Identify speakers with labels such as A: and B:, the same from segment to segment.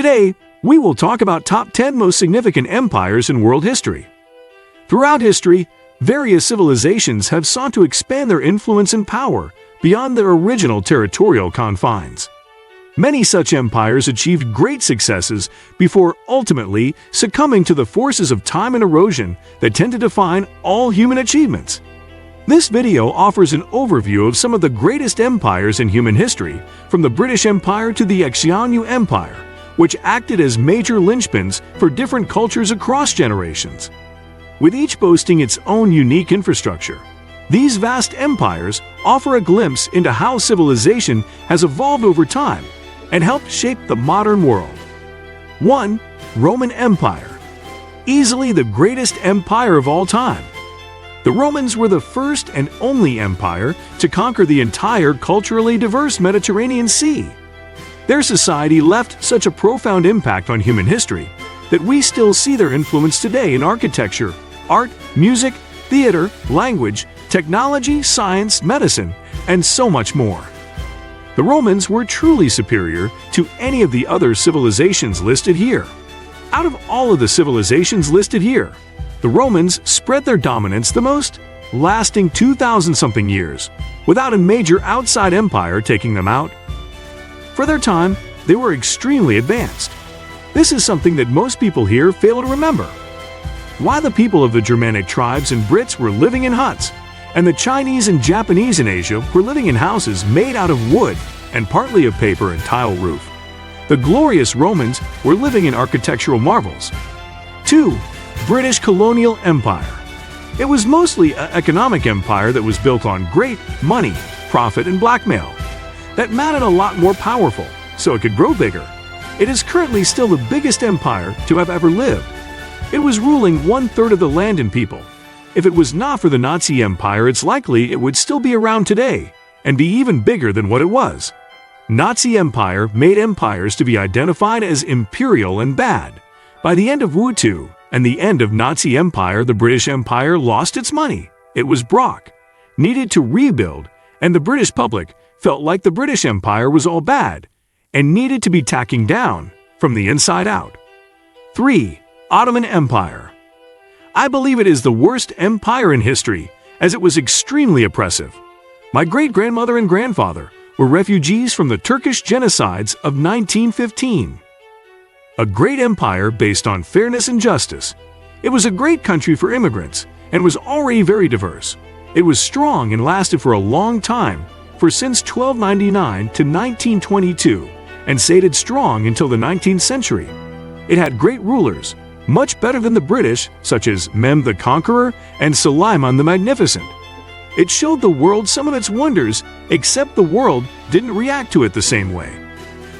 A: Today, we will talk about top 10 most significant empires in world history. Throughout history, various civilizations have sought to expand their influence and power beyond their original territorial confines. Many such empires achieved great successes before ultimately succumbing to the forces of time and erosion that tend to define all human achievements. This video offers an overview of some of the greatest empires in human history, from the British Empire to the Xiongnu Empire, which acted as major linchpins for different cultures across generations. With each boasting its own unique infrastructure, these vast empires offer a glimpse into how civilization has evolved over time and helped shape the modern world. 1. Roman Empire. Easily the greatest empire of all time. The Romans were the first and only empire to conquer the entire culturally diverse Mediterranean Sea. Their society left such a profound impact on human history that we still see their influence today in architecture, art, music, theater, language, technology, science, medicine, and so much more. The Romans were truly superior to any of the other civilizations listed here. Out of all of the civilizations listed here, the Romans spread their dominance the most, lasting 2,000-something years, without a major outside empire taking them out. For their time, they were extremely advanced. This is something that most people here fail to remember. Why the people of the Germanic tribes and Brits were living in huts, and the Chinese and Japanese in Asia were living in houses made out of wood and partly of paper and tile roof. The glorious Romans were living in architectural marvels. 2. British Colonial Empire. It was mostly an economic empire that was built on great money, profit, and blackmail. That made it a lot more powerful, so it could grow bigger. It is currently still the biggest empire to have ever lived. It was ruling 1/3 of the land and people. If it was not for the Nazi Empire, it's likely it would still be around today and be even bigger than what it was. Nazi Empire made empires to be identified as imperial and bad. By the end of World War II and the end of Nazi Empire, the British Empire lost its money. It was broke, needed to rebuild, and the British public felt like the British Empire was all bad and needed to be tacking down from the inside out. 3. Ottoman Empire. I believe it is the worst empire in history, as it was extremely oppressive. My great-grandmother and grandfather were refugees from the Turkish genocides of 1915. A great empire based on fairness and justice. It was a great country for immigrants and was already very diverse. It was strong and lasted for a long time, for since 1299 to 1922, and stayed strong until the 19th century. It had great rulers, much better than the British, such as Mehmed the Conqueror and Suleiman the Magnificent. It showed the world some of its wonders, except the world didn't react to it the same way.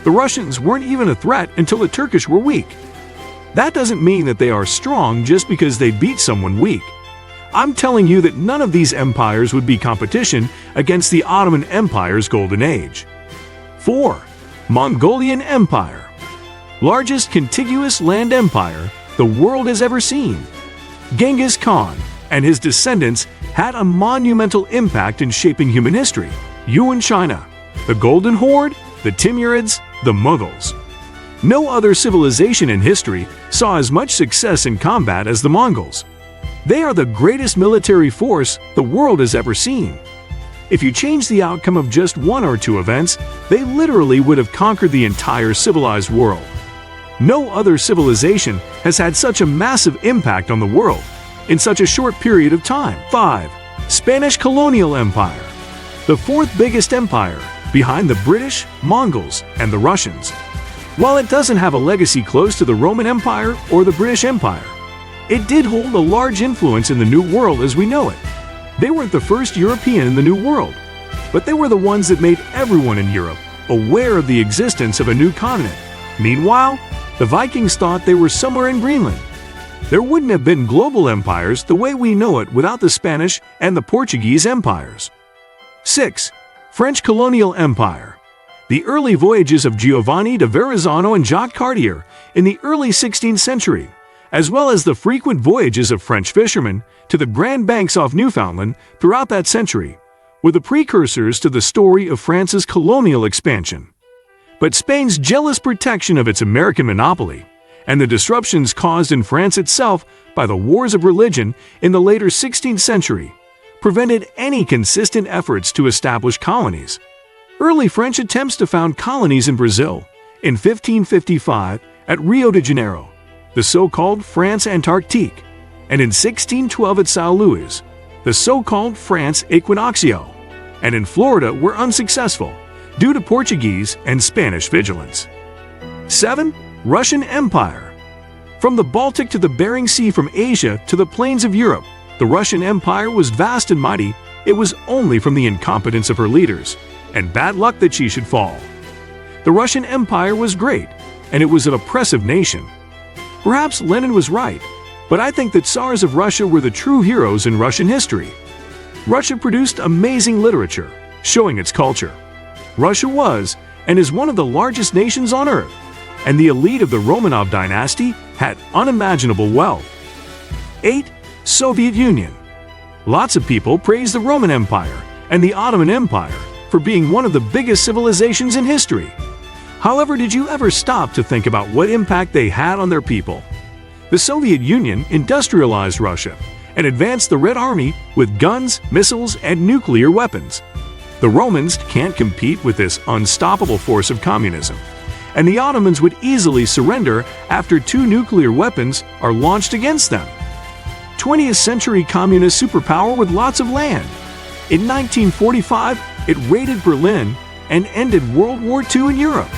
A: The Russians weren't even a threat until the Turkish were weak. That doesn't mean that they are strong just because they beat someone weak. I'm telling you that none of these empires would be competition against the Ottoman Empire's golden age. 4. Mongolian Empire. Largest contiguous land empire the world has ever seen. Genghis Khan and his descendants had a monumental impact in shaping human history. Yuan China, the Golden Horde, the Timurids, the Mughals. No other civilization in history saw as much success in combat as the Mongols. They are the greatest military force the world has ever seen. If you change the outcome of just one or two events, they literally would have conquered the entire civilized world. No other civilization has had such a massive impact on the world in such a short period of time. 5. Spanish Colonial Empire. The fourth biggest empire, behind the British, Mongols, and the Russians. While it doesn't have a legacy close to the Roman Empire or the British Empire, it did hold a large influence in the New World as we know it. They weren't the first European in the New World, but they were the ones that made everyone in Europe aware of the existence of a new continent. Meanwhile, the Vikings thought they were somewhere in Greenland. There wouldn't have been global empires the way we know it without the Spanish and the Portuguese empires. 6. French Colonial Empire. The early voyages of Giovanni de Verrazzano and Jacques Cartier in the early 16th century, as well as the frequent voyages of French fishermen to the Grand Banks off Newfoundland throughout that century, were the precursors to the story of France's colonial expansion. But Spain's jealous protection of its American monopoly and the disruptions caused in France itself by the wars of religion in the later 16th century prevented any consistent efforts to establish colonies. Early French attempts to found colonies in Brazil in 1555 at Rio de Janeiro, the so-called France Antarctique, and in 1612 at São Luís, the so-called France Equinoccio, and in Florida were unsuccessful due to Portuguese and Spanish vigilance. 7. Russian Empire. From the Baltic to the Bering Sea, from Asia to the plains of Europe, the Russian Empire was vast and mighty. It was only from the incompetence of her leaders and bad luck that she should fall. The Russian Empire was great, and it was an oppressive nation. Perhaps Lenin was right, but I think that Tsars of Russia were the true heroes in Russian history. Russia produced amazing literature, showing its culture. Russia was and is one of the largest nations on earth, and the elite of the Romanov dynasty had unimaginable wealth. 8. Soviet Union. Lots of people praise the Roman Empire and the Ottoman Empire for being one of the biggest civilizations in history. However, did you ever stop to think about what impact they had on their people? The Soviet Union industrialized Russia and advanced the Red Army with guns, missiles, and nuclear weapons. The Romans can't compete with this unstoppable force of communism, and the Ottomans would easily surrender after 2 nuclear weapons are launched against them. 20th century communist superpower with lots of land. In 1945, it raided Berlin and ended World War II in Europe.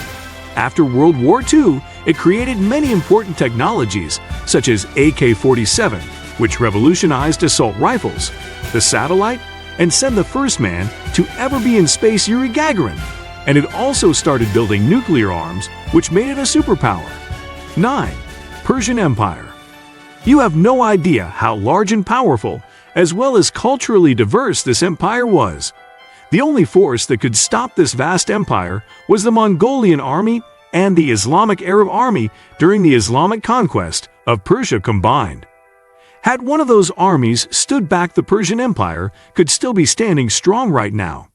A: After World War II, it created many important technologies, such as AK-47, which revolutionized assault rifles, the satellite, and sent the first man to ever be in space, Yuri Gagarin. And it also started building nuclear arms, which made it a superpower. 9. Persian Empire. You have no idea how large and powerful, as well as culturally diverse, this empire was. The only force that could stop this vast empire was the Mongolian army and the Islamic Arab army during the Islamic conquest of Persia combined. Had one of those armies stood back, the Persian Empire could still be standing strong right now.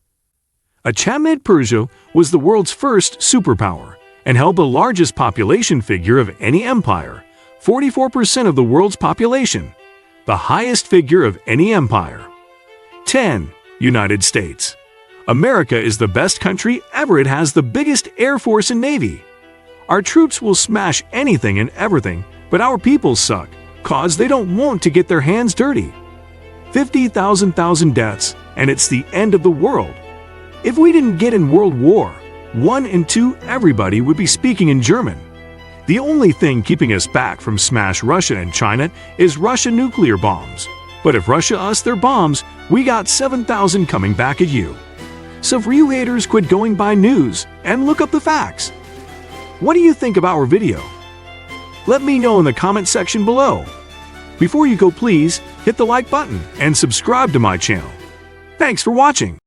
A: Achaemenid Persia was the world's first superpower and held the largest population figure of any empire, 44% of the world's population, the highest figure of any empire. 10. United States. America is the best country ever. It has the biggest Air Force and Navy. Our troops will smash anything and everything, but our people suck, cause they don't want to get their hands dirty. 50,000 deaths, and it's the end of the world. If we didn't get in World War I and II, everybody would be speaking in German. The only thing keeping us back from smash Russia and China is Russian nuclear bombs. But if Russia us their bombs, we got 7,000 coming back at you. So for you haters, quit going by news and look up the facts. What do you think of our video? Let me know in the comment section below. Before you go, please hit the like button and subscribe to my channel. Thanks for watching.